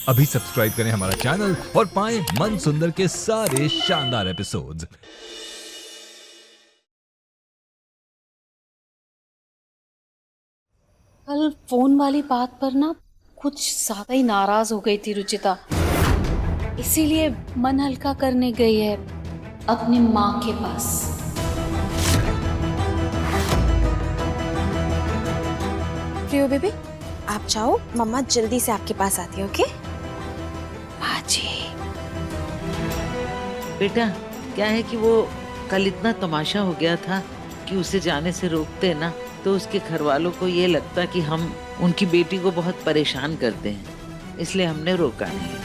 अभी सब्सक्राइब करें हमारा चैनल और पाएं मन सुंदर के सारे शानदार एपिसोड्स। कल फोन वाली बात पर ना कुछ ज्यादा ही नाराज हो गई थी रुचिता, इसीलिए मन हल्का करने गई है अपनी माँ के पास। प्रियो बेबी, आप जाओ, मम्मा जल्दी से आपके पास आती है। ओके माँ जी। बेटा, क्या है कि वो कल इतना तमाशा हो गया था कि उसे जाने से रोकते ना तो उसके घर वालों को ये लगता कि हम उनकी बेटी को बहुत परेशान करते हैं, इसलिए हमने रोका नहीं।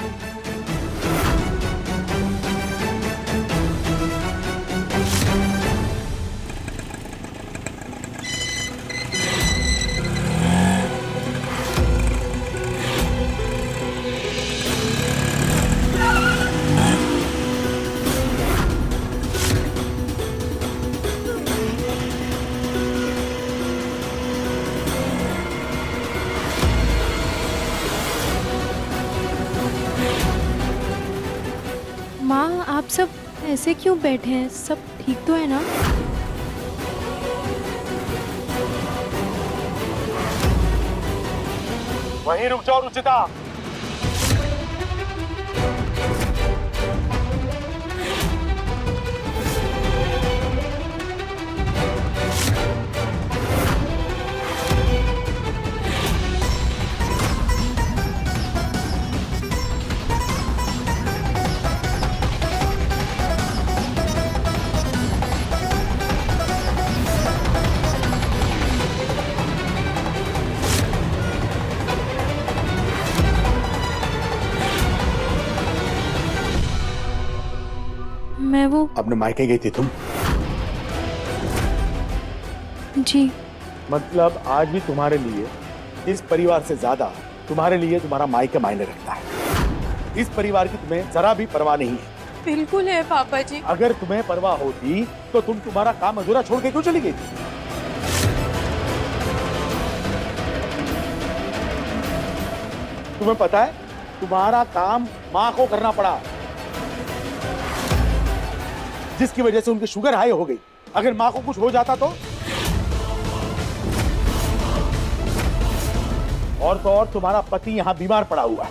माँ, आप सब ऐसे क्यों बैठे हैं? सब ठीक तो है ना? वहीं रुक जाओ रुचिता। मैं वो अपने मायके गई थी तुम? जी, मतलब आज भी तुम्हारे लिए इस परिवार से ज्यादा तुम्हारे लिए तुम्हारा मायका मायने रखता है। इस परिवार की तुम्हें जरा भी परवाह नहीं है। बिल्कुल है पापा जी। अगर तुम्हें परवाह होती तो तुम तुम्हारा काम अधूरा छोड़ के क्यों चली गई थी? तुम्हें पता है तुम्हारा काम माँ को करना पड़ा, जिसकी वजह से उनकी शुगर हाई हो गई। अगर माँ को कुछ हो जाता तो और तुम्हारा पति यहाँ बीमार पड़ा हुआ है,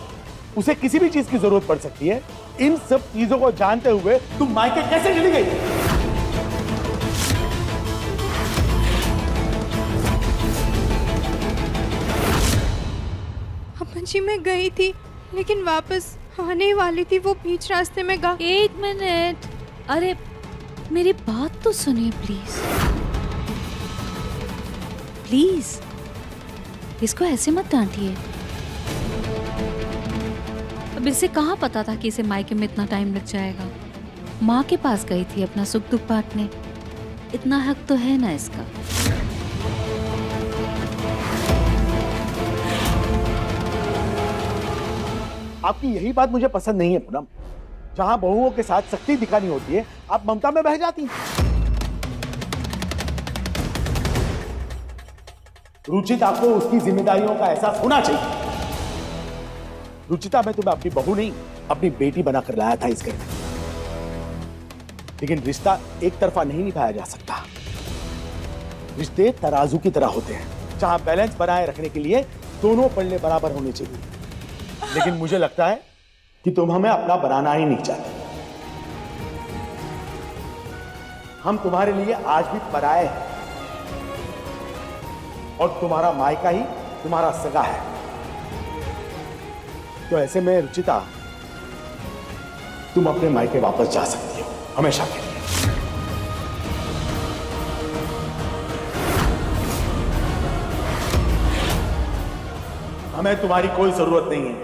उसे किसी भी चीज की जरूरत पड़ सकती है। इन सब चीजों को जानते हुए तुम मायके कैसे चली गई? पापा जी, मैं गई थी लेकिन वापस आने ही वाली थी, वो बीच रास्ते में एक मिनट, अरे मेरी बात तो सुनिए प्लीज। प्लीज इसको ऐसे मत डांटिए। अब इसे कहाँ पता था कि इसे मायके में इतना टाइम लग जाएगा। माँ के पास गई थी अपना सुख दुख बांटने, इतना हक तो है ना इसका। आपकी यही बात मुझे पसंद नहीं है पूनम। जहां बहुओं के साथ सख्ती दिखानी होती है, आप ममता में बह जाती हैं। रुचिता को उसकी जिम्मेदारियों का एहसास होना चाहिए। रुचिता, मैं तुम्हें अपनी बहू नहीं, अपनी बेटी बनाकर लाया था इस घर में। लेकिन रिश्ता एक तरफा नहीं निभाया जा सकता। रिश्ते तराजू की तरह होते हैं, जहां बैलेंस बनाए रखने के लिए दोनों पल्ले बराबर होने चाहिए। लेकिन मुझे लगता है कि तुम हमें अपना बनाना ही नहीं चाहते। हम तुम्हारे लिए आज भी पराये हैं और तुम्हारा मायका ही तुम्हारा सगा है। तो ऐसे में रुचिता, तुम अपने मायके वापस जा सकती हो हमेशा के लिए। हमें तुम्हारी कोई जरूरत नहीं है।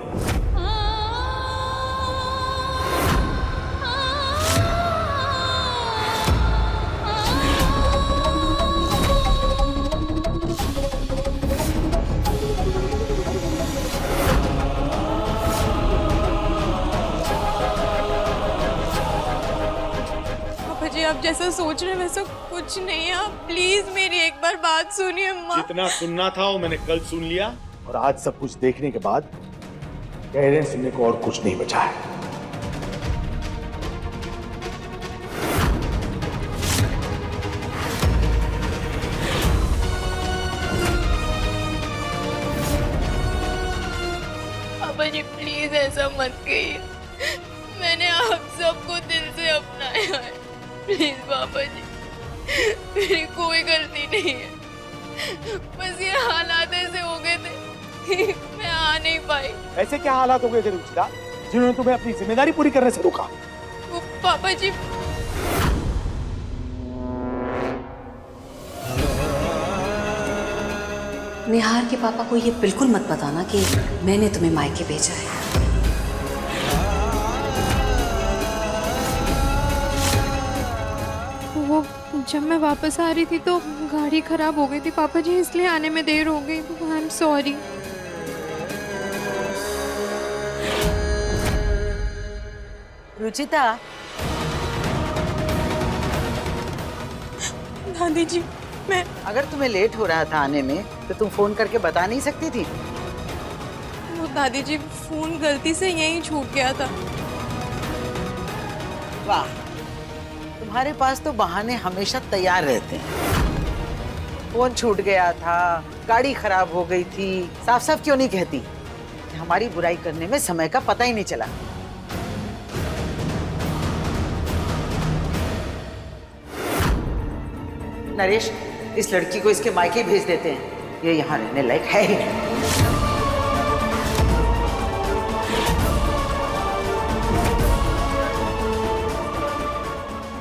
आप जैसा सोच रहे हैं वैसा कुछ नहीं है। आप प्लीज मेरी एक बार बात सुनिए अम्मा। जितना सुनना था वो मैंने कल सुन लिया, और आज सब कुछ देखने के बाद कह रहे हैं सुनने को और कुछ नहीं बचा है। पापा जी प्लीज ऐसा मत कहिए, मैंने आप सबको दिल से अपनाया है। प्लीज पापा जी, मेरी कोई गलती नहीं है, बस ये हालात ऐसे हो गए थे कि मैं आ नहीं पाई। ऐसे क्या हालात हो गए थे रुचिता जिन्होंने तुम्हें अपनी जिम्मेदारी पूरी करने से रोका? वो पापा जी, निहार के पापा को ये बिल्कुल मत बताना कि मैंने तुम्हें मायके भेजा है। वो जब मैं वापस आ रही थी तो गाड़ी खराब हो गई थी पापा जी, इसलिए आने में देर हो गई। आई एम सॉरी। रुचिता, दादी जी, मैं अगर तुम्हें लेट हो रहा था आने में तो तुम फोन करके बता नहीं सकती थी? वो दादी जी फोन गलती से यहीं छूट गया था। वाह, तुम्हारे पास तो बहाने हमेशा तैयार रहते हैं। फोन छूट गया था, गाड़ी खराब हो गई थी, साफ साफ क्यों नहीं कहती? हमारी बुराई करने में समय का पता ही नहीं चला। नरेश, इस लड़की को इसके मायके भेज देते हैं, ये यहाँ रहने लायक है ही नहीं।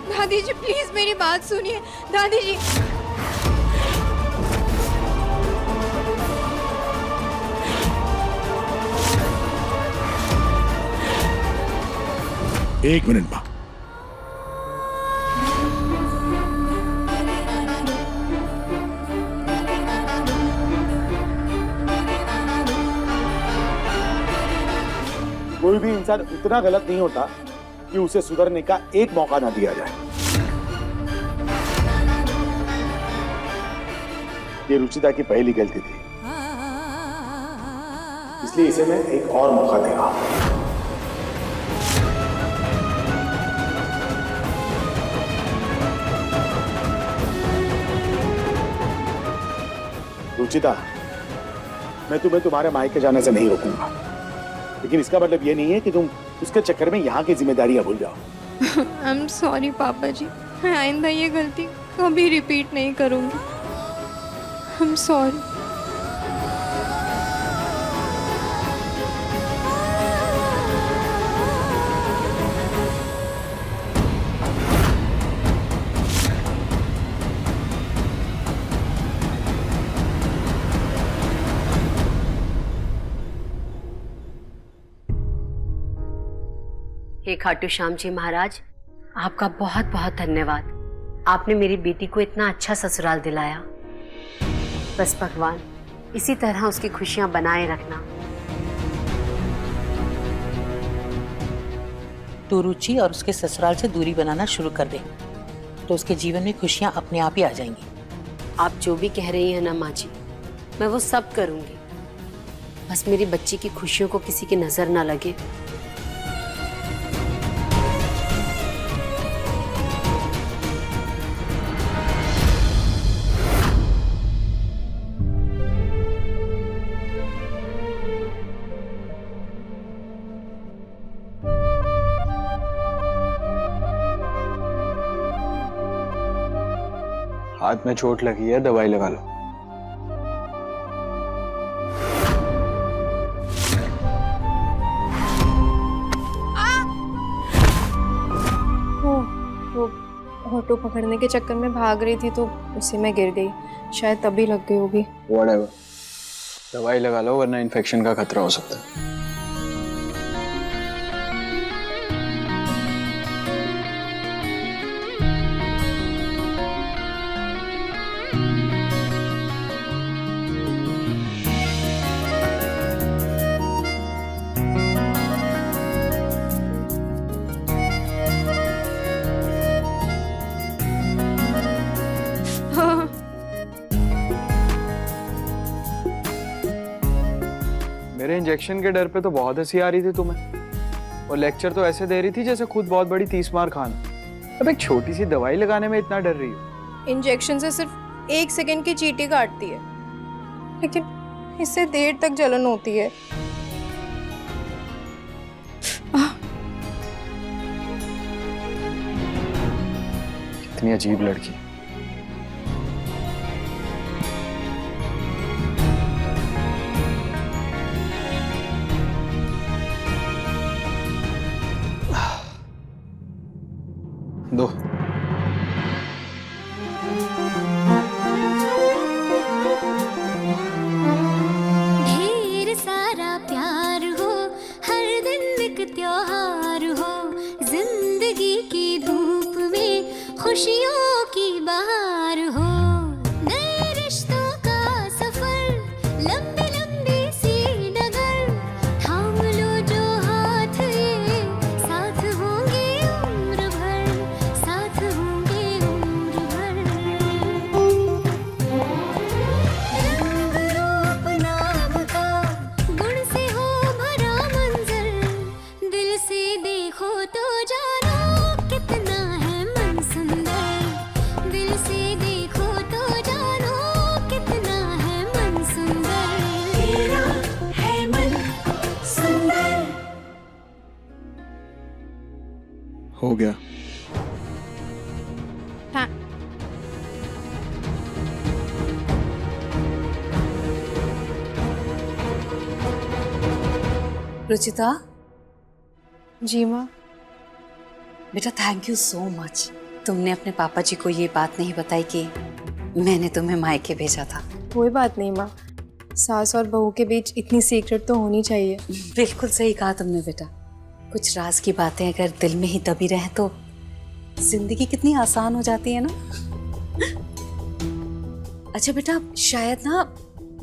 दादी जी प्लीज मेरी बात सुनिए। दादी जी, एक मिनट मां। कोई भी इंसान इतना गलत नहीं होता कि उसे सुधरने का एक मौका ना दिया जाए। ये रुचिता की पहली गलती थी, इसलिए इसे मैं एक और मौका दे रहा हूं। रुचिता, मैं तुम्हें तुम्हारे मायके जाने से नहीं रोकूंगा, लेकिन इसका मतलब ये नहीं है कि तुम उसके चक्कर में यहाँ की जिम्मेदारियां भूल जाओ। आई एम सॉरी पापा जी, मैं आइंदा ये गलती कभी रिपीट नहीं करूंगी। I am sorry. हे खाटू श्याम जी महाराज, आपका बहुत बहुत धन्यवाद। आपने मेरी बेटी को इतना अच्छा ससुराल दिलाया। बस भगवान इसी तरह उसकी खुशियां बनाए रखना। तो रुचि और उसके ससुराल से दूरी बनाना शुरू कर दे, तो उसके जीवन में खुशियां अपने आप ही आ जाएंगी। आप जो भी कह रही हैं ना माँ जी, मैं वो सब करूंगी। बस मेरी बच्ची की खुशियों को किसी की नजर ना लगे। हाथ में चोट लगी है, दवाई लगा लो। वो ऑटो पकड़ने के चक्कर में भाग रही थी तो उसी में गिर गई, शायद तभी लग गई होगी। व्हाटएवर, दवाई लगा लो वरना इन्फेक्शन का खतरा हो सकता है। मेरे मेरे इंजेक्शन के डर पे तो बहुत हंसी आ रही थी तुम्हें, और लेक्चर तो ऐसे दे रही थी जैसे खुद बहुत बड़ी 30 मार खाना। अब एक छोटी सी दवाई लगाने में इतना डर रही हो। इंजेक्शन से सिर्फ 1 सेकंड की चींटी काटती है, लेकिन इससे देर तक जलन होती है। कितनी अजीब लड़की। दो। ढेर सारा प्यार हो, हर दिन एक त्योहार हो, जिंदगी की धूप में खुशियों की बहार हो, नए रिश्तों का सफर, लंबी लंबी सी डगर, थाम लो जो हाथ ये, साथ होंगे उम्र भर, साथ होंगे उम्र भर। रंग रूप नाम का, गुण से हो भरा मंजर, दिल से देखो तो जानो कितना है मन सुंदर, दिल से देखो तो जानो कितना है मन सुंदर, तेरा है मन सुंदर। हो गया। हाँ। रुचिता, जी माँ। बेटा थैंक यू सो मच। तुमने अपने पापा जी को ये बात नहीं बताई कि मैंने तुम्हें मायके भेजा था। कोई बात नहीं माँ, सास और बहू के बीच इतनी सीक्रेट तो होनी चाहिए। बिल्कुल सही कहा तुमने बेटा। कुछ राज की बातें अगर दिल में ही दबी रहे तो जिंदगी कितनी आसान हो जाती है ना। अच्छा बेटा, शायद ना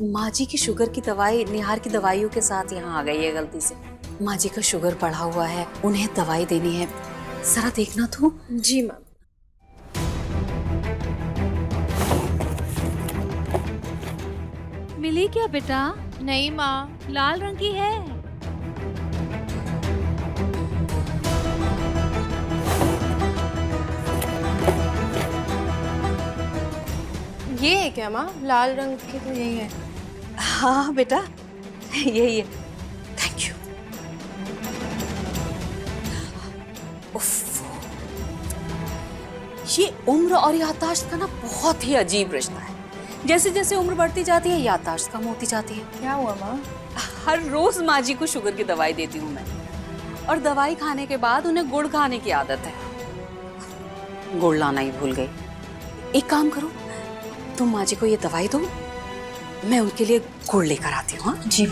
माँ जी की शुगर की दवाई निहार की दवाइयों के साथ यहाँ आ गई है गलती से। माँ जी का शुगर बढ़ा हुआ है, उन्हें दवाई देनी है, जरा देखना तो। जी मैम। मिली क्या बेटा? नहीं माँ। लाल रंग की है। ये है क्या माँ? लाल रंग की तो यही है। हाँ बेटा, यही है। Thank you. ये उम्र और याददाश्त का ना बहुत ही अजीब रिश्ता है। जैसे जैसे उम्र बढ़ती जाती है याददाश्त कम होती जाती है। क्या हुआ माँ? हर रोज माँ जी को शुगर की दवाई देती हूँ मैं, और दवाई खाने के बाद उन्हें गुड़ खाने की आदत है। गुड़ लाना ही भूल गई। एक काम करो, तुम माँ जी को ये दवाई दो, मैं उनके लिए गुड़ लेकर आती हूँ। हाँ जी।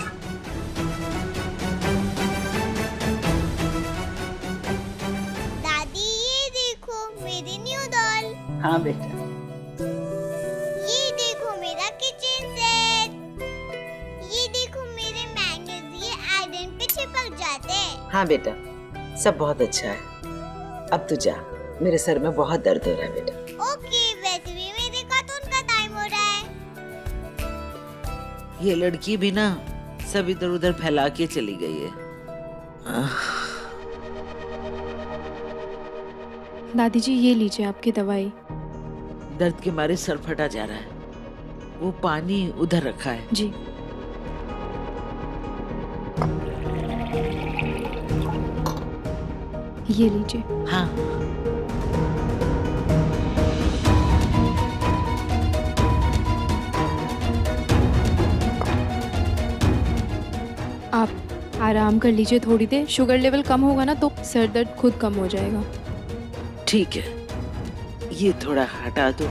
दादी ये देखो मेरी न्यू डॉल। हाँ बेटा। ये देखो मेरा किचन सेट। ये देखो मेरे मैंगोज, ये आयरन पे चिपक जाते हैं। हाँ बेटा, सब बहुत अच्छा है। अब तू जा, मेरे सर में बहुत दर्द हो रहा है बेटा। ओके, वैसे भी मेरे कार्टून का टाइम हो रहा है। ये लड़की भी ना सब इधर उधर फैला के चली गई है। दादी जी ये लीजिए आपकी दवाई। दर्द के मारे सर फटा जा रहा है। वो पानी उधर रखा है। जी। ये लीजिए। हाँ। आप आराम कर लीजिए थोड़ी देर। शुगर लेवल कम होगा ना तो सर दर्द खुद कम हो जाएगा। ठीक है, ये थोड़ा हटा दो।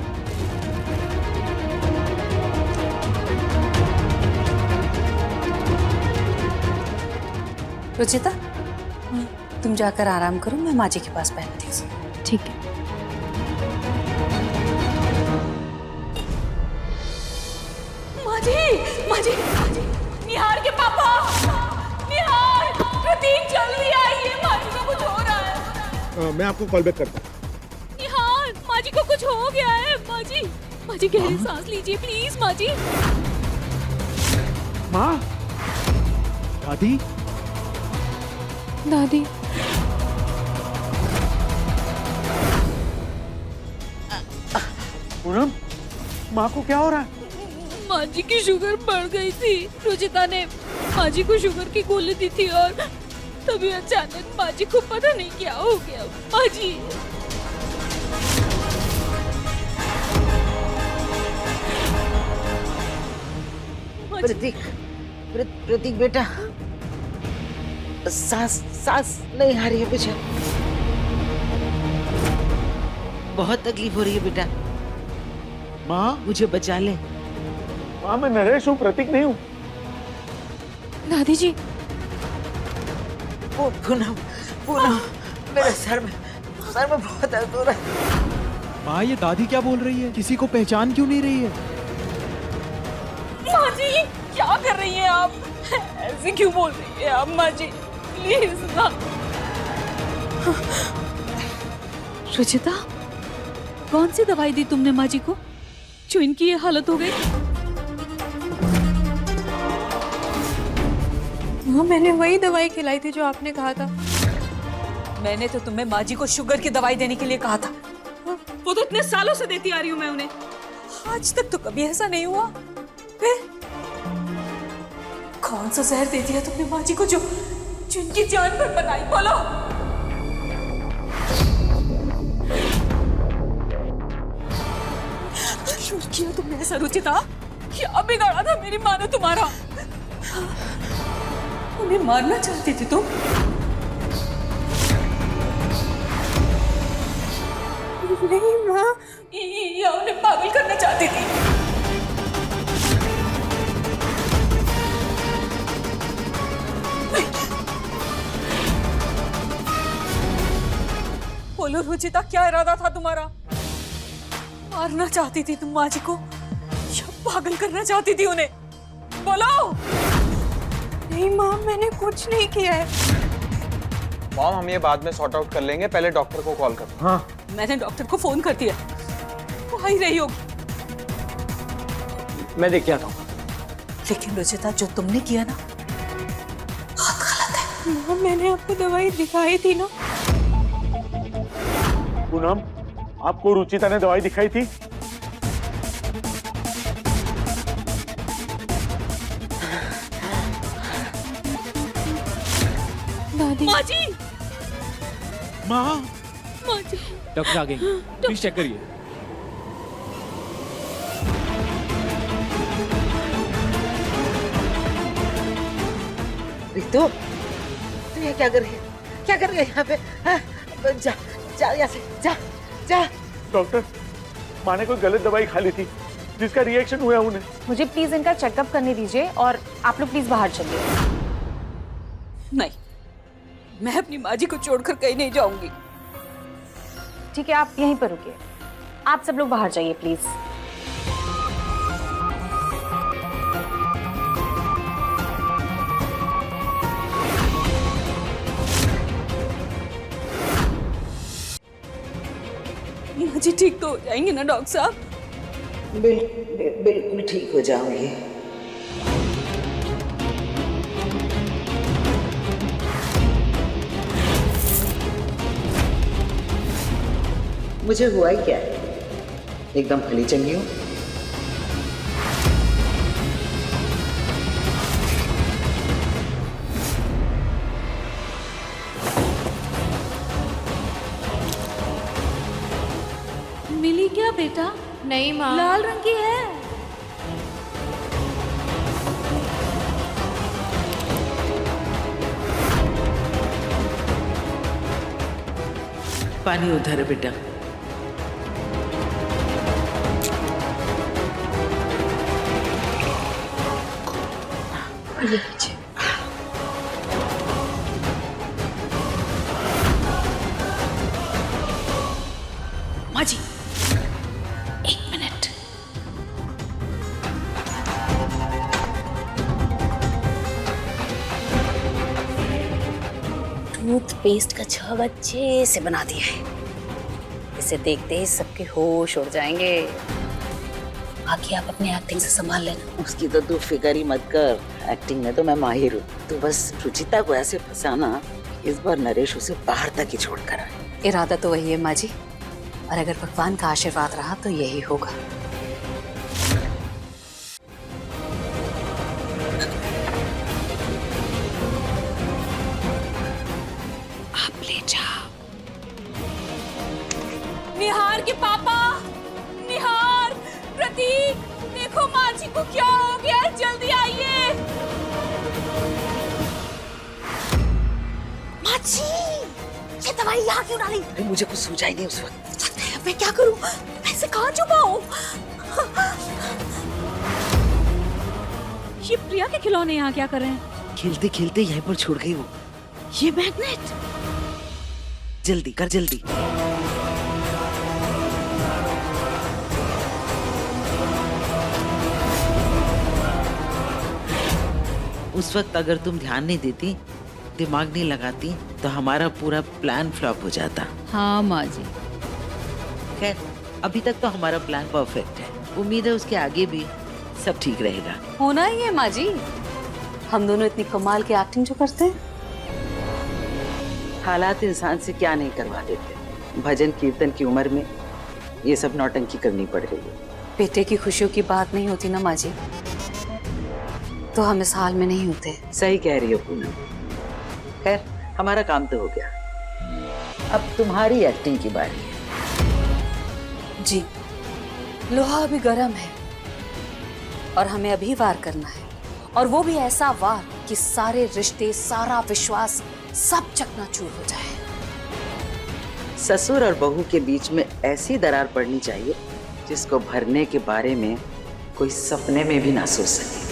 रुचिता, तुम जाकर आराम करो, मैं माँ जी के पास बैठती हूँ। ठीक है। माँ जी, माँ जी, निहार के पापा, निहार, प्रतीक जल्दी आइए, माँ जी को कुछ हो रहा है। मैं आपको कॉल बैक करता हूँ। निहार, माँ जी को कुछ हो गया है। माँ जी गहरी सांस लीजिए प्लीज। माँ जी। माँ, दादी, दादी, पूनम, माँ को क्या हो रहा है? माँ जी की शुगर बढ़ गई थी। रुचिता ने माँ जी को शुगर की गोली दी थी और तभी अचानक माँ जी को पता नहीं क्या हो गया। माँ जी प्रतीक, प्रतीक बेटा, सांस नहीं आ रही है मुझे, बहुत तकलीफ हो रही है बेटा। माँ, मुझे बचा ले। माँ मैं नरेश हूँ, प्रतीक नहीं हूँ। दादी जी, पूनम, पूनम, मेरे सर में बहुत दर्द हो रहा है। माँ ये दादी क्या बोल रही है? किसी को पहचान क्यों नहीं रही है? माँ जी क्या कर रही हैं आप? ऐसे क्यों बोल रही है आप माँ जी? प्लीज ना। रुचिता, कौन सी दवाई दी तुमने माँ जी को जो इनकी ये हालत हो गई? हाँ मैंने वही दवाई खिलाई थी जो आपने कहा था। मैंने तो तुम्हें माँ जी को शुगर की दवाई देने के लिए कहा था। वो तो इतने सालों से देती आ रही हूँ मैं उन्हें, आज तक तो कभी ऐसा नहीं हुआ। फिर कौन सा जहर दे दिया तुमने माँ जी को जो इनकी जान पर बनाई? बोलो। क्यों किया तुमने ऐसा रुचिता? क्या बिगाड़ा था मेरी माँ ने तुम्हारा? उन्हें मारना चाहती थी तुम? नहीं माँ, या उन्हें पागल करना चाहती थी? बोलो रुचिता, क्या इरादा था तुम्हारा? मारना चाहती थी तुम माँ जी को या पागल करना चाहती थी उन्हें? बोलो। नहीं माँ, मैंने कुछ नहीं किया है। मॉम हम ये बाद में सॉर्ट आउट कर लेंगे, पहले डॉक्टर को कॉल करो। हाँ, मैंने डॉक्टर को फोन कर दिया, वो आ ही रही होगी। मैं देख के आता हूँ। लेकिन रुचिता, जो तुमने किया ना बहुत गलत है। माँ मैंने आपको दवाई दिखाई थी ना। पूनम, आपको रुचिता ने दवाई दिखाई थी? दादी, माँ जी, माँ, माँ जी, डॉक्टर आ गई, प्लीज चेक करिए। रितु, तू ये क्या कर रही है? क्या कर रही है यहाँ पे? हाँ? जा, जा यहाँ से, जा, जा। डॉक्टर, माँ ने कोई गलत दवाई खा ली थी जिसका रिएक्शन हुआ उन्हें। मुझे प्लीज इनका चेकअप करने दीजिए और आप लोग प्लीज बाहर चलिए। नहीं, मैं अपनी माँ जी को छोड़कर कहीं नहीं जाऊंगी। ठीक है, आप यहीं पर रुकिए। आप सब लोग बाहर जाइए प्लीज। माँ जी ठीक तो हो जाएंगे ना डॉक्टर साहब? बिल्कुल ठीक हो जाऊंगी। मुझे हुआ ही क्या है? एकदम खली चंगी हूँ। मिली क्या बेटा? नहीं माँ, लाल रंग की है। पानी उधर है बेटा। माँ जी, एक मिनट। टूथपेस्ट का छाव अच्छे से बना दिया है। इसे देखते ही सबके होश उड़ जाएंगे। बाकी आप अपनी एक्टिंग से संभाल लेना। उसकी तो तू फिक्र ही मत कर। एक्टिंग में तो मैं माहिर हूँ। तो बस रुचिता को ऐसे फंसाना, इस बार नरेश उसे बाहर तक ही छोड़ कर आए। इरादा तो वही है माँ जी, और अगर भगवान का आशीर्वाद रहा तो यही होगा। आप ले जाओ। निहार के पापा, निहार, प्रतीक, देखो माँ जी को क्या हो गया, जल्दी आइए। माँ जी, ये दवाई यहाँ क्यों डाली? अरे मुझे कुछ सूझा ही नहीं उस वक्त। मैं क्या करूं? ऐसे कहाँ छुपाऊं? ये प्रिया के खिलौने यहाँ क्या कर रहे हैं? खेलते खेलते यहीं पर छोड़ गई वो। ये मैग्नेट। जल्दी कर जल्दी। उस वक्त अगर तुम ध्यान नहीं देती, दिमाग नहीं लगाती, तो हमारा पूरा प्लान फ्लॉप हो जाता। हाँ माँ जी। खैर, अभी तक तो हमारा प्लान परफेक्ट है। उम्मीद है उसके आगे भी सब ठीक रहेगा। होना ही है माँ जी, हम दोनों इतनी कमाल की एक्टिंग जो करते हैं। हालात इंसान से क्या नहीं करवा देते। भजन कीर्तन की उम्र में ये सब नौटंकी करनी पड़ रही है। बेटे की खुशियों की बात नहीं होती ना माँ जी, तो हम इस हाल में नहीं होते। सही कह रही हो पूनम। खैर, हमारा काम तो हो गया, अब तुम्हारी एक्टिंग की बारी है। जी, लोहा अभी गर्म है और हमें अभी वार करना है, और वो भी ऐसा वार कि सारे रिश्ते, सारा विश्वास सब चकनाचूर हो जाए। ससुर और बहू के बीच में ऐसी दरार पड़नी चाहिए जिसको भरने के बारे में कोई सपने में भी ना सोच सके।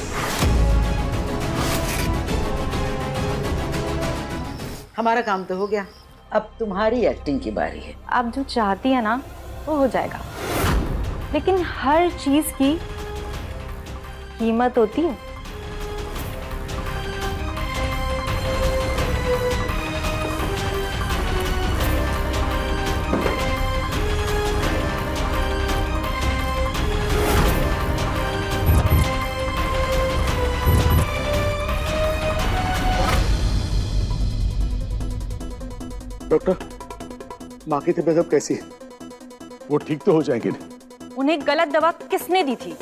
हमारा काम तो हो गया, अब तुम्हारी एक्टिंग की बारी है। आप जो चाहती है ना वो हो जाएगा, लेकिन हर चीज की कीमत होती है। डॉक्टर, माँ की तबीयत अब कैसी है? वो ठीक तो हो जाएंगे ना? उन्हें गलत दवा किसने दी थी?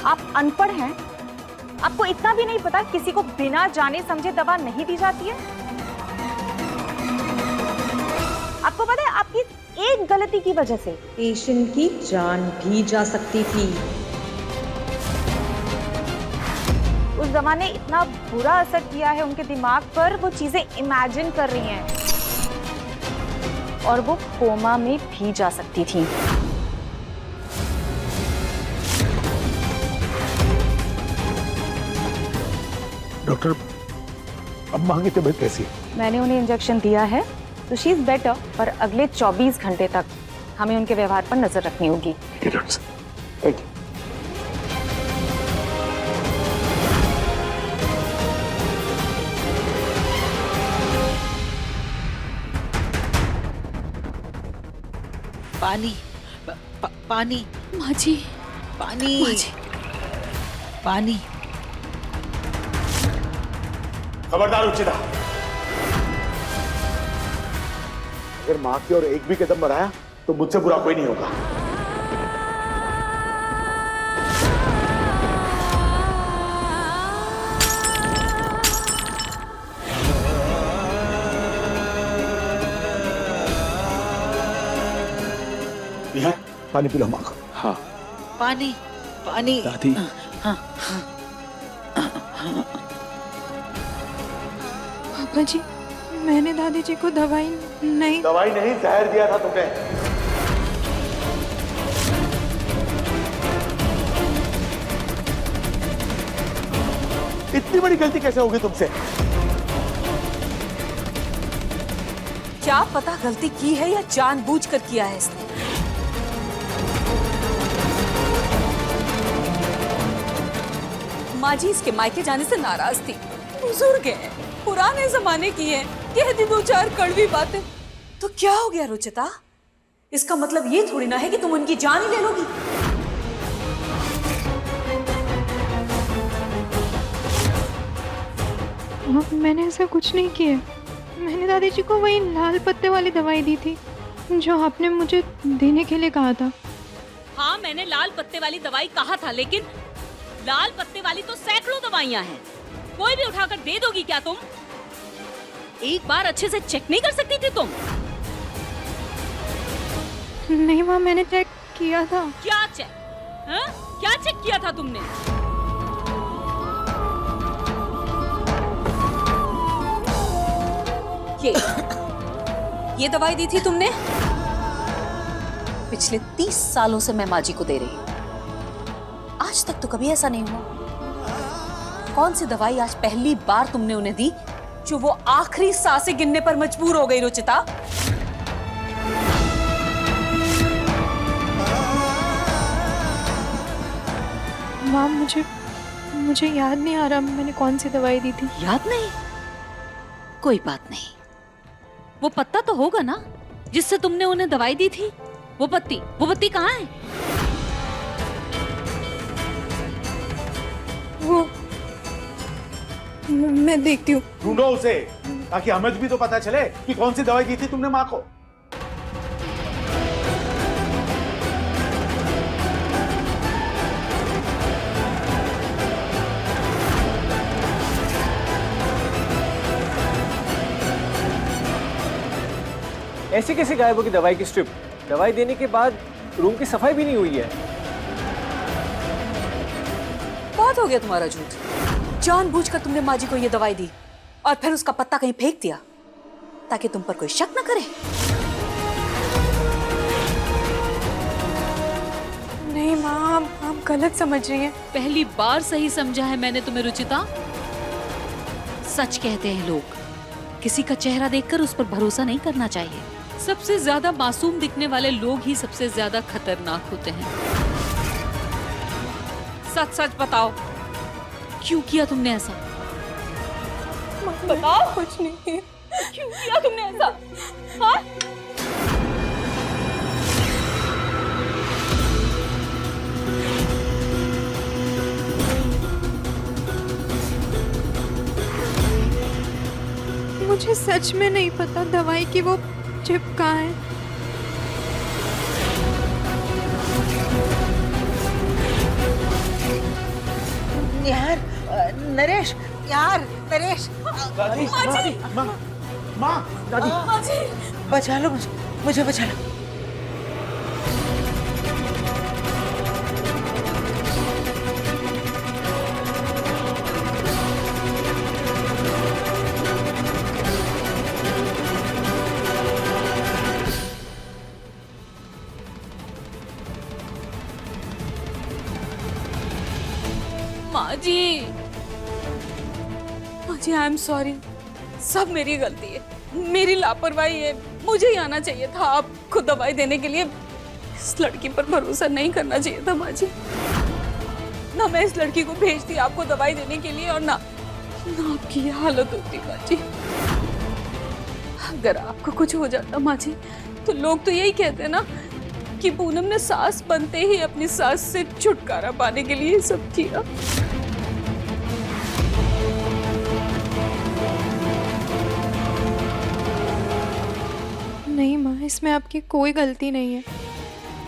आप अनपढ़ हैं? आपको इतना भी नहीं पता किसी को बिना जाने समझे दवा नहीं दी जाती है? आपको पता है आपकी एक गलती की वजह से पेशेंट की जान भी जा सकती थी। उस दवा ने इतना बुरा असर किया है उनके दिमाग पर, वो चीजें इमेजिन कर रही हैं और वो कोमा में भी जा सकती थी। डॉक्टर, अब माँ की तबीयत कैसी है? मैंने उन्हें इंजेक्शन दिया है तो शी इज बेटर, पर अगले 24 घंटे तक हमें उनके व्यवहार पर नजर रखनी होगी। Thank you. पानी, पानी, माँ जी, पानी, माँ जी। पानी। खबरदार रुचिता, अगर माँ की ओर एक भी कदम बढ़ाया तो मुझसे बुरा कोई नहीं होगा। निहार, पानी पी लो माँ को। हाँ। पानी, पानी। दादी। हाँ। पापा जी, मैंने दादी जी को दवाई नहीं जहर दिया था तुमने। इतनी बड़ी गलती कैसे होगी तुमसे? क्या पता गलती की है या जानबूझकर किया है इसने। माँ जी इसके मायके जाने से नाराज थी। बुजुर्ग है, पुराने जमाने की है। कह दी 2-4 कड़वी बातें तो क्या हो गया रुचिता? इसका मतलब ये थोड़ी ना है कि तुम उनकी जान ही ले लोगी। मैंने ऐसा कुछ नहीं किया। मैंने दादाजी को वही लाल पत्ते वाली दवाई दी थी जो आपने मुझे देने के लिए कहा था। हाँ, मैंने लाल पत्ते वाली दवाई कहा था, लेकिन लाल पत्ते वाली तो सैकड़ों दवाइयाँ हैं। कोई भी उठाकर दे दोगी क्या तुम? एक बार अच्छे से चेक नहीं कर सकती थी तुम? नहीं माँ, मैंने चेक किया था। क्या चेक? हाँ? क्या चेक किया था तुमने? ये दवाई दी थी तुमने? पिछले 30 सालों से मैं माँ जी को दे रही हूँ, आज तक तो कभी ऐसा नहीं हुआ। कौन सी दवाई आज पहली बार तुमने उन्हें दी जो वो आखिरी सांसें गिनने पर मजबूर हो गई रुचिता? माँ, मुझे याद नहीं आ रहा मैंने कौन सी दवाई दी थी। याद नहीं? कोई बात नहीं। वो पत्ता तो होगा ना जिससे तुमने उन्हें दवाई दी थी? वो पत्ती कहाँ है? वो मैं देखती हूँ। ढूंढो उसे, ताकि हमें भी तो पता चले कि कौन सी दवाई दी थी तुमने माँ को। ऐसे कैसे गायब होगी दवाई की स्ट्रिप? दवाई देने के बाद रूम की सफाई भी नहीं हुई है। बहुत हो गया तुम्हारा झूठ। जानबूझकर तुमने माँ जी को ये दवाई दी और फिर उसका पत्ता कहीं फेंक दिया ताकि तुम पर कोई शक न करे। नहीं माँ, आप गलत समझ रही हैं। पहली बार सही समझा है मैंने तुम्हें रुचिता। सच कहते हैं लोग, किसी का चेहरा देखकर उस पर भरोसा नहीं करना चाहिए। सबसे ज्यादा मासूम दिखने वाले लोग ही सबसे ज्यादा खतरनाक होते हैं। सच सच बताओ, क्यों किया तुमने ऐसा? बताओ। कुछ नहीं। क्यों किया तुमने ऐसा? हाँ? मुझे सच में नहीं पता दवाई की वो चिप कहाँ है। यार नरेश, यार नरेश, दादी, माँ, माँ, दादी, बचा लो मुझे बचा लो। माँ जी, आई एम सॉरी। सब मेरी गलती है, मेरी लापरवाही है। मुझे ही आना चाहिए था आपको दवाई देने के लिए। इस लड़की पर भरोसा नहीं करना चाहिए था माँ जी। ना मैं इस लड़की को भेजती आपको दवाई देने के लिए और ना आपकी ये हालत होती माँ जी। अगर आपको कुछ हो जाता माँ जी तो लोग तो यही कहते ना कि पूनम ने सास बनते ही अपनी सास से छुटकारा पाने के लिए सब किया। नहीं माँ, इसमें आपकी कोई गलती नहीं है।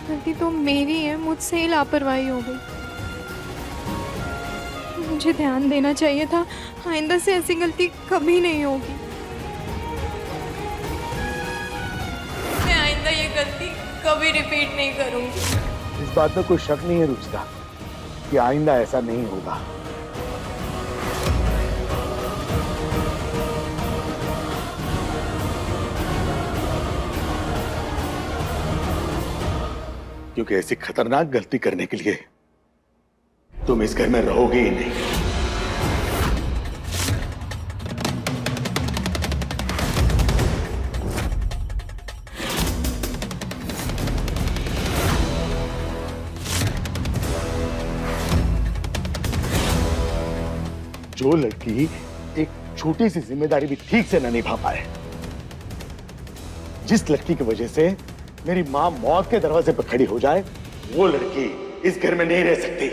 गलती तो मेरी है, मुझसे ही लापरवाही हो गई। मुझे ध्यान देना चाहिए था। आइंदा से ऐसी गलती कभी नहीं होगी। मैं आइंदा ये गलती कभी रिपीट नहीं करूंगी। इस बात में कोई शक नहीं है रुचिता कि आइंदा ऐसा नहीं होगा। क्योंकि ऐसी खतरनाक गलती करने के लिए तुम इस घर में रहोगे ही नहीं। जो लड़की एक छोटी सी जिम्मेदारी भी ठीक से न निभा पाए। जिस लड़की की वजह से मेरी मां मौत के दरवाजे पर खड़ी हो जाए, वो लड़की इस घर में नहीं रह सकती।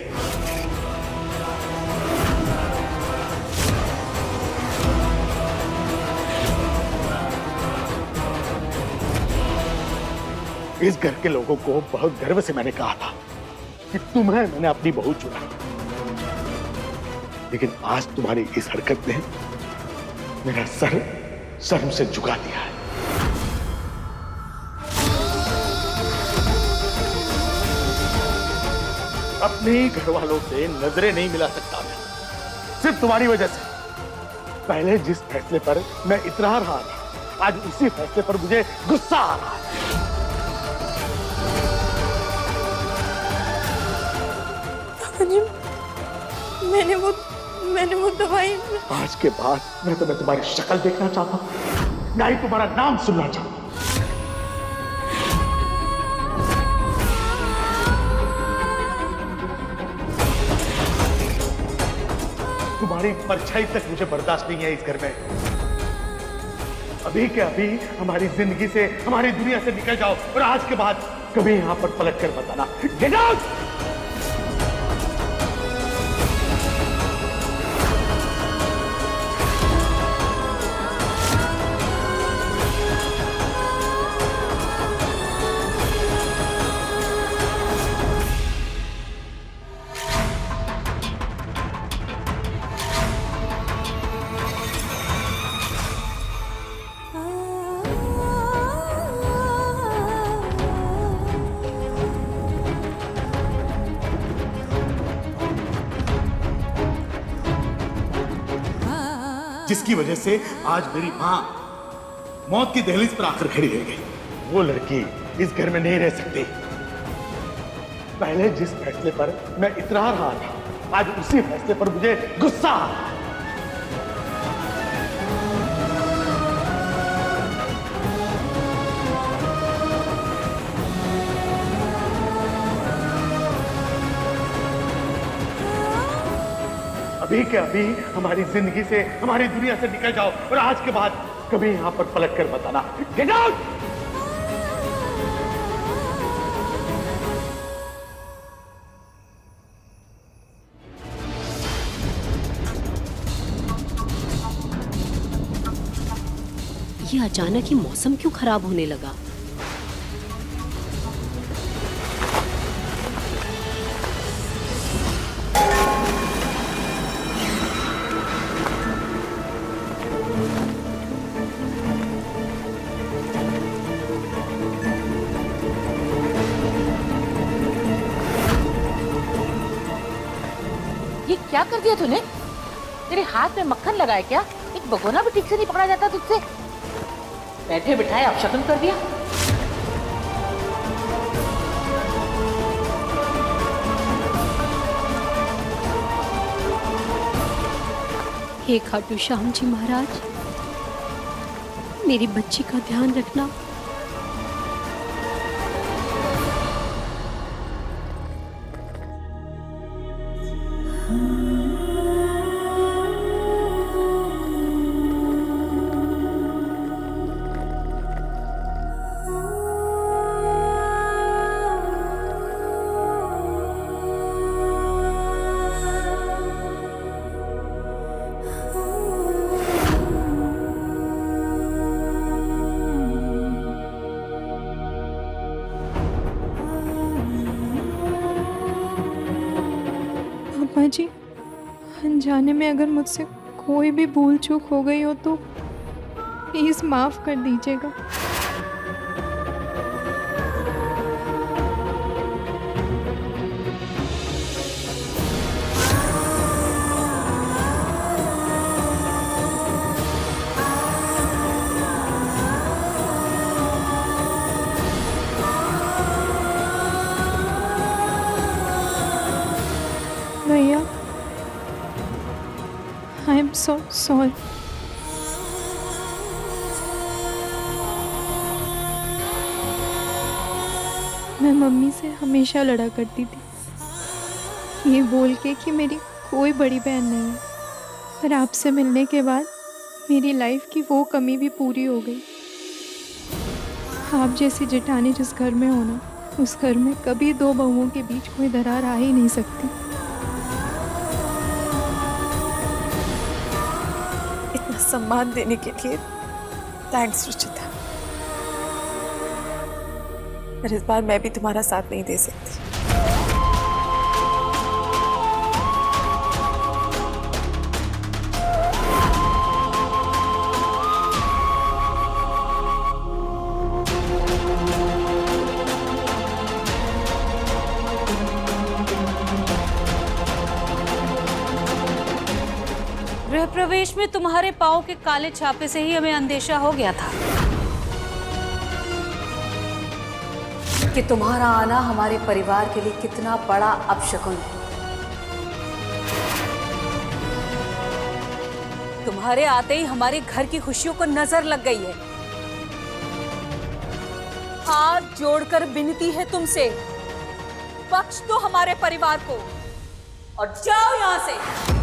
इस घर के लोगों को बहुत गर्व से मैंने कहा था कि तुम्हें मैंने अपनी बहू चुना, लेकिन आज तुम्हारी इस हरकत ने मेरा सर शर्म से झुका दिया है। अपने ही घर वालों से नजरें नहीं मिला सकता मैं, सिर्फ तुम्हारी वजह से। पहले जिस फैसले पर मैं इतरा रहा था, आज उसी फैसले पर मुझे गुस्सा आ रहा है। मैंने वो दवाई। आज के बाद मैं तुम्हारी शक्ल देखना चाहता हूं, ना ही तुम्हारा नाम सुनना चाहता हूं। तुम्हारी परछाई तक मुझे बर्दाश्त नहीं है इस घर में। अभी के अभी हमारी जिंदगी से, हमारी दुनिया से निकल जाओ और आज के बाद कभी यहां पर पलट कर बताना। Get out! जिसकी वजह से आज मेरी मां मौत की दहलीज पर आकर खड़ी रह गई, वो लड़की इस घर में नहीं रह सकती। पहले जिस फैसले पर मैं इतरा रहा था, आज उसी फैसले पर मुझे गुस्सा आ रहा है। अभी के अभी हमारी जिंदगी से, हमारी दुनिया से निकल जाओ और आज के बाद कभी यहां पर पलट कर बताना। Get out! ये अचानक ही मौसम क्यों खराब होने लगा? ये क्या कर दिया तूने? तेरे हाथ में मक्खन लगा है क्या? एक भगोना भी ठीक से नहीं पकड़ा जाता तुझसे। बैठे बिठाए अपशगुन कर दिया। हे खाटू श्याम जी महाराज, मेरी बच्ची का ध्यान रखना। पापा जी, अनजाने में अगर मुझसे कोई भी भूल चूक हो गई हो तो प्लीज माफ कर दीजिएगा। भैया, आई एम सो सॉरी। मैं मम्मी से हमेशा लड़ा करती थी, ये बोल के कि मेरी कोई बड़ी बहन नहीं है, पर आपसे मिलने के बाद मेरी लाइफ की वो कमी भी पूरी हो गई। आप जैसी जेठानी जिस घर में हो ना, उस घर में कभी दो बहुओं के बीच कोई दरार आ ही नहीं सकती। इतना सम्मान देने के लिए थैंक्स रुचिता, पर इस बार मैं भी तुम्हारा साथ नहीं दे सकती। गृह प्रवेश में तुम्हारे पाँव के काले छापे से ही हमें अंदेशा हो गया था कि तुम्हारा आना हमारे परिवार के लिए कितना बड़ा अपशकुन है। तुम्हारे आते ही हमारे घर की खुशियों को नजर लग गई है। हाथ जोड़कर विनती है तुमसे, बख्श दो हमारे परिवार को और जाओ यहां से।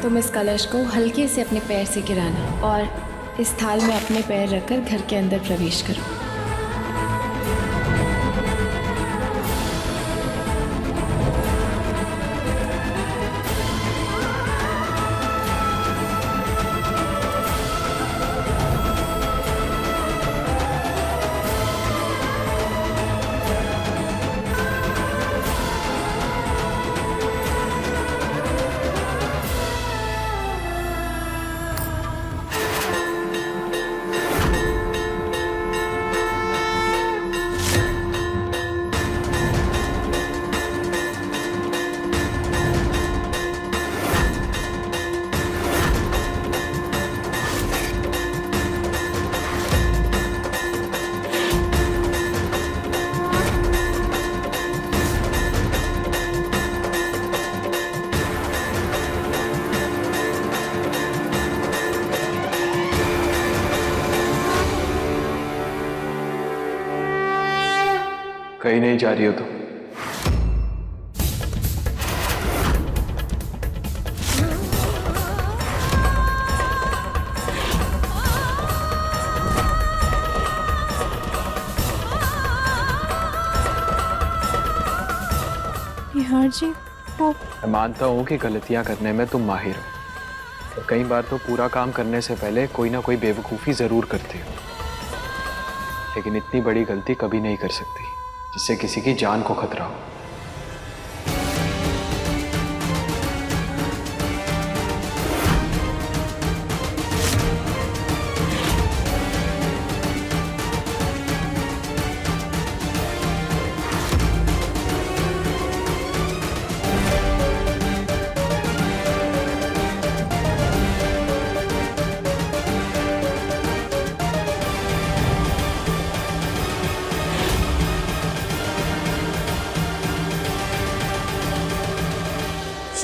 तुम इस कलश को हल्के से अपने पैर से गिराना और इस थाल में अपने पैर रखकर घर के अंदर प्रवेश करो। कहीं नहीं जा रही हो तुम? निहार जी, वो मैं मानता हूँ कि गलतियाँ करने में तुम माहिर हो, और कई बार तो पूरा काम करने से पहले कोई ना कोई बेवकूफ़ी ज़रूर करती हो, लेकिन इतनी बड़ी गलती कभी नहीं कर सकती जिससे किसी की जान को खतरा हो।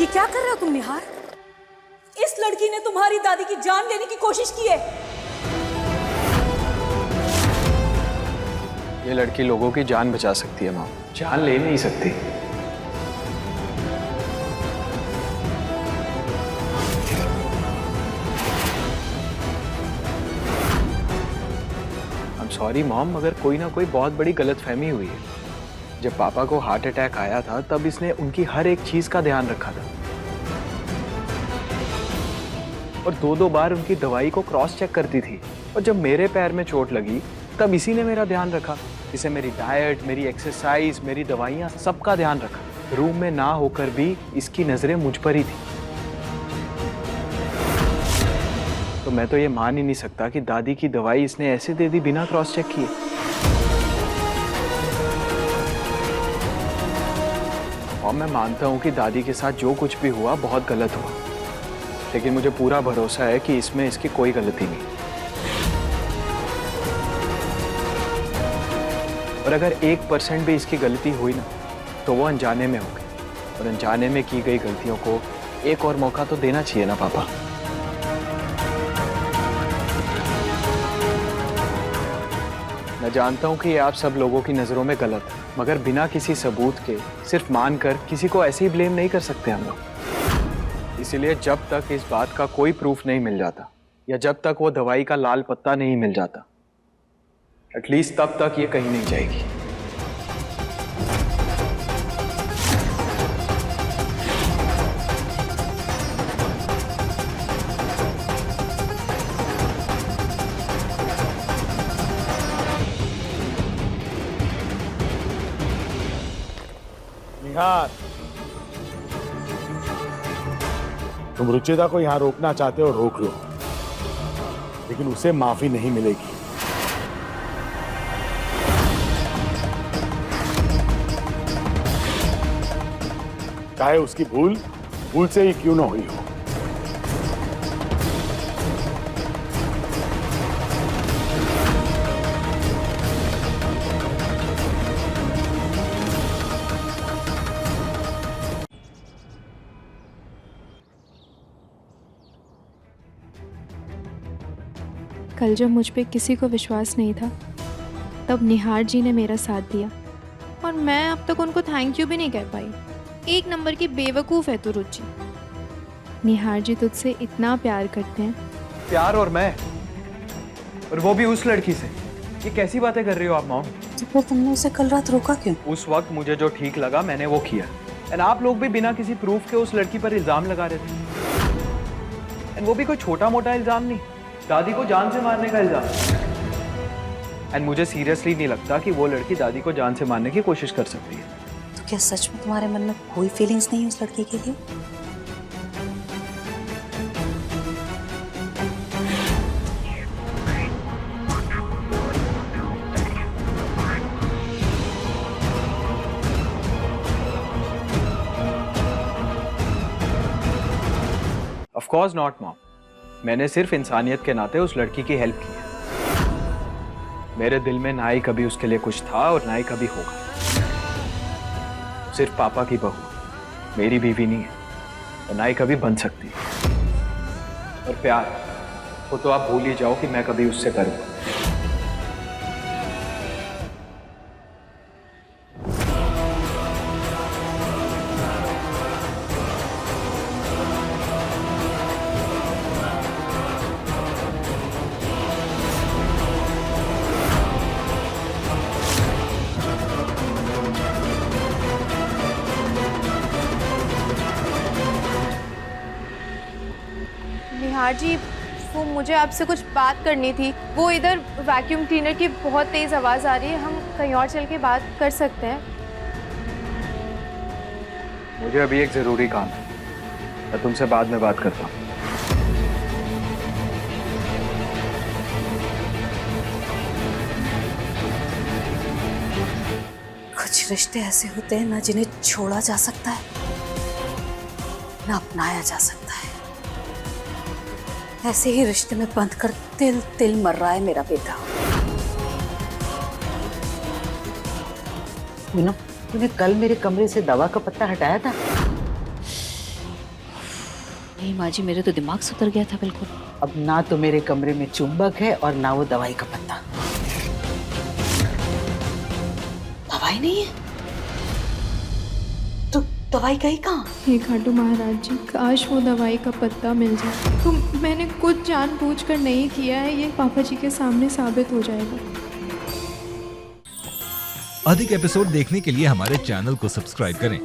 ये क्या कर रहे हो तुम निहार? इस लड़की ने तुम्हारी दादी की जान लेने की कोशिश की है। ये लड़की लोगों की जान बचा सकती है माँ, जान ले नहीं सकती। आई एम सॉरी मॉम, मगर कोई ना कोई बहुत बड़ी गलतफहमी हुई है। जब पापा को हार्ट अटैक आया था तब इसने उनकी हर एक चीज का ध्यान रखा था, और दो बार उनकी दवाई को क्रॉस चेक करती थी। और जब मेरे पैर में चोट लगी तब इसी ने मेरा ध्यान रखा। इसे मेरी डाइट, मेरी एक्सरसाइज, मेरी दवाइयाँ, सबका ध्यान रखा। रूम में ना होकर भी इसकी नजरें मुझ पर ही थी। तो मैं तो ये मान ही नहीं सकता कि दादी की दवाई इसने ऐसे दे दी बिना क्रॉस चेक किए। और मैं मानता हूँ कि दादी के साथ जो कुछ भी हुआ बहुत गलत हुआ, लेकिन मुझे पूरा भरोसा है कि इसमें इसकी कोई गलती नहीं। और अगर 1% भी इसकी गलती हुई ना, तो वो अनजाने में हो गई, और अनजाने में की गई गलतियों को एक और मौका तो देना चाहिए ना पापा। मैं जानता हूँ कि ये आप सब लोगों की नज़रों में गलत है, मगर बिना किसी सबूत के सिर्फ मानकर किसी को ऐसे ही ब्लेम नहीं कर सकते हम लोग। इसीलिए जब तक इस बात का कोई प्रूफ नहीं मिल जाता या जब तक वो दवाई का लाल पत्ता नहीं मिल जाता, एटलीस्ट तब तक ये कहीं नहीं जाएगी। निहार, तुम रुचिता को यहां रोकना चाहते हो, रोक लो, लेकिन उसे माफी नहीं मिलेगी। चाहे उसकी भूल से ही क्यों ना हुई हो। कल जब मुझ पे किसी को विश्वास नहीं था, तब निहार जी ने मेरा साथ दिया, और मैं अब तक उनको थैंक यू भी नहीं कह पाई। एक नंबर की बेवकूफ़ है तू रुचि। निहार जी तुझसे इतना प्यार करते हैं। प्यार? और मैं? और वो भी उस लड़की से? ये कैसी बातें कर रही हो आप मॉम? तो फिर तुमने उसे कल रात रोका क्यों? उस वक्त मुझे जो ठीक लगा मैंने वो किया, एंड आप लोग भी बिना किसी प्रूफ के उस लड़की पर इल्जाम लगा रहे थे, एंड वो भी कोई छोटा मोटा इल्जाम नहीं, दादी को जान से मारने का इल्जाम। एंड मुझे सीरियसली नहीं लगता कि वो लड़की दादी को जान से मारने की कोशिश कर सकती है। तो क्या सच में तुम्हारे मन में कोई फीलिंग्स नहीं है उस लड़की के लिए? Of course not mom. मैंने सिर्फ इंसानियत के नाते उस लड़की की हेल्प की है। मेरे दिल में ना ही कभी उसके लिए कुछ था और ना ही कभी होगा। सिर्फ पापा की बहू, मेरी बीवी नहीं है और ना ही कभी बन सकती। और प्यार वो तो आप भूल ही जाओ कि मैं कभी उससे करूंगा। निहार जी, वो मुझे आपसे कुछ बात करनी थी। वो इधर वैक्यूम क्लीनर की बहुत तेज़ आवाज़ आ रही है, हम कहीं और चल के बात कर सकते हैं? मुझे अभी एक ज़रूरी काम है, मैं तुमसे बाद में बात करता हूँ। कुछ रिश्ते ऐसे होते हैं ना जिन्हें छोड़ा जा सकता है ना अपनाया जा सकता है। ऐसे ही रिश्ते में बंध कर तिल तिल मर रहा है मेरा बेटा। मीनू, तूने कल मेरे कमरे से दवा का पत्ता हटाया था? नहीं माँ जी, मेरे तो दिमाग से उतर गया था बिल्कुल। अब ना तो मेरे कमरे में चुंबक है और ना वो दवाई का पत्ता। दवाई नहीं है तो दवाई गई कहाँ? हे खाटू महाराज जी, काश वो दवाई का पत्ता मिल जाए। तो मैंने कुछ जानबूझकर नहीं किया है, ये पापा जी के सामने साबित हो जाएगा। अधिक एपिसोड देखने के लिए हमारे चैनल को सब्सक्राइब करें